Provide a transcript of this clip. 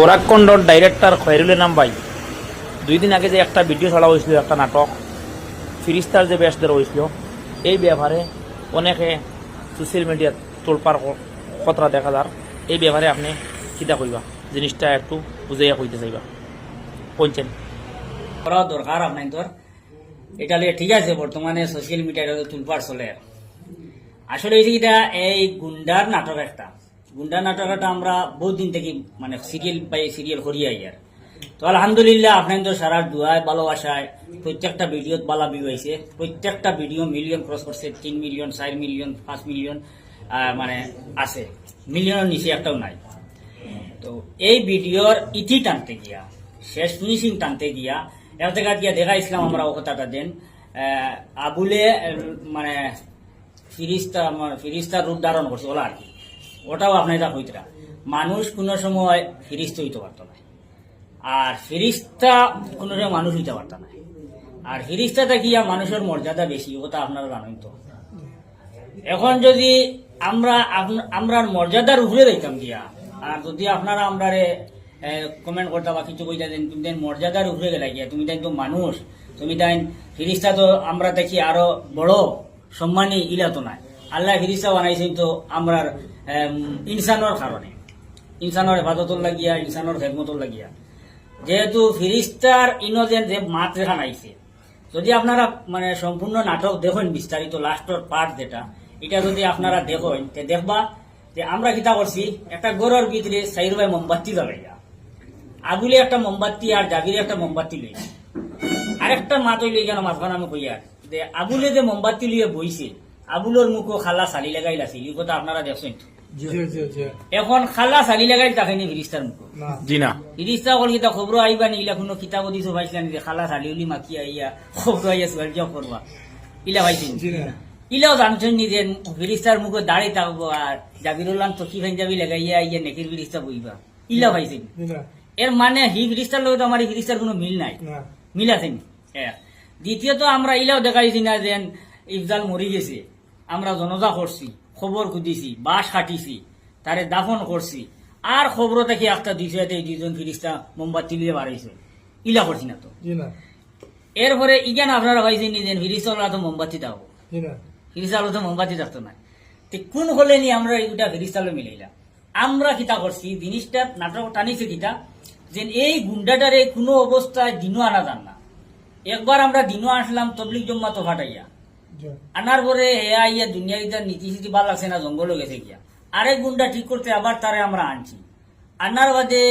বরাককন্ডর director Khairul নাম ভাই 2 দিন আগে যে একটা ভিডিও ছাড়া হয়েছিল, একটা নাটক ফিরিস্তার যে বেশ ধরা হয়েছিল, এই ব্যাপারে অনেকে সোশ্যাল মিডিয়াত তোলপার খতরা দেখা যার। এই ব্যাপারে আপনি কিতা কইবা, জিনিসটা একটু বুঝাইয়া কইতে চাইবা কোনছেন করা দরকার আপনার তোর এটা লিয়ে ঠিক আছে। বর্তমানে সোশ্যাল মিডিয়ায় তুলপার চলে। আসলে এই গুন্ডার নাটক একটা আমরা বহুত দিন থেকে মানে সিরিয়াল বাই সিরিয়াল করিয়া ইয়ার। তো আলহামদুলিল্লাহ আপনার তো সারা দুয়ায় ভালোবাসায় প্রত্যেকটা ভিডিও বালা ভিউ হয়েছে। প্রত্যেকটা ভিডিও মিলিয়ন ক্রস করছে, 3 মিলিয়ন 4 মিলিয়ন 5 মিলিয়ন মানে আছে, মিলিয়নের নিচে একটাও নাই। তো এই ভিডিওর ইতি টানতে গিয়া, শেষ ফিনিশিং টানতে গিয়া এক জায়গা গিয়া দেখাইছিলাম আমরা ও কথাটা দেন আবুলে মানে ফিরিস্তা রূপ ধারণ করছে ওলা আর কি। ওটাও আপনার এটা হইতরা মানুষ কোন সময় ফিরিস্তা হইতে পারত না, আর ফিরিস্তা কোন সময় মানুষ হইতে পারত না। আর ফিরিস্তাটা গিয়া মানুষের মর্যাদা বেশি, ওটা আপনারা জানেন। তো এখন যদি আমরা মর্যাদার উপরে দিতাম গিয়া, আর যদি আপনারা আমরা কমেন্ট করতে বা কিছু কইতা দেন তুমি দেন মর্যাদার উপরে গেলে গিয়া, তুমি দেন তো মানুষ, তুমি দেন ফিরিস্তা তো আমরা দেখি আরো বড় সম্মানী ইলা তো নাই। আল্লাহ ফিরিস্তা বানাইছেন তো আমরা ইনসানোর কারণে, ইনসানোর হেফাজতর লাগিয়া, ইনসানোর খেদমতর লাগিয়া। যেহেতু ফিরিস্তার ইনোজেন যে মাত রেখা নাইছে, যদি আপনারা মানে সম্পূর্ণ নাটক দেখেন বিস্তারিত লাস্টের পার্ট যেটা, এটা যদি আপনারা দেখেন দেখবা যে আমরা কিতা করছি, একটা গরুর ভিতরে 4 ভাই মোমবাতি জ্বালাইয়া, আবুলে একটা মোমবাতি আর জাবিরে একটা মোমবাতি লইছে, আরেকটা মাতই লই কেন মাঝখানে আমি কইয়া যে আবুলে যে মোমবাতি লইয়া বইছে, আবুলোর মুখও খালা সালি লাগাই লাছিল, এই কথা আপনারা দেখছেন। এখন খালা সালি লাগাই তাকেনি ফিরিস্তার মুখ জি না, ফিরিস্তা কল কিতা খবর আইবা নি, ইলা কোনো কিতাব দিছো ভাইছিলেন যে খালা সালি উলি মাকি আইয়া খবর আইয়া সুয়ার করবা, ইলা ভাইছেন। ইলাও জানছেন নি যে ফিরিস্তার মুখে দাঁড়িয়ে থাকবো আর জাবিরুল্লাহ তো কি পাঞ্জাবি লাগাইয়া ইয়া নেকির ফিরিস্তা বইবা, ইলা ভাইছেন। এর মানে হি ফিরিস্তার লোক তো আমার ফিরিস্তার কোনো মিল নাই, মিল আছে নি। দ্বিতীয়ত আমরা ইলাও দেখাইছি না যে ইফজাল মরি গেছে, আমরা জনজা করছি, খবর খুঁজিছি, বাস কাটিছি, তারে দাফন করছি, আর খবর থেকে একটা 200-2 ফিরিস্তা মোমবাতি লিয়ে বাড়াইছে, ইলা করছি না তো। এরপরে ইগান আপনারা ভাইছেন নি যে ফিরিস্তা তো মোমবাতি দাও, ফিরিস্তা তো মোমবাতি থাকতো না। কোন হলে নি আমরা এইটা ফিরিস্তালে মিলাইলাম। আমরা কিতা করছি, জিনিসটা নাটক টানিছে কিতা যে এই গুন্ডাটারে কোনো অবস্থায় দিনও আনা যান না। একবার আমরা দিনও আসলাম তবলিগ জম্মা তো ফাটাইয়া, আনার পরে হেয়া ইয়া দুনিয়া নীতি সিটি ভাল লাগছে না, জঙ্গলে গেছে গিয়া আরেক গুন্ডা ঠিক করতে আবার তারে আমরা আনছি, আনার বাদে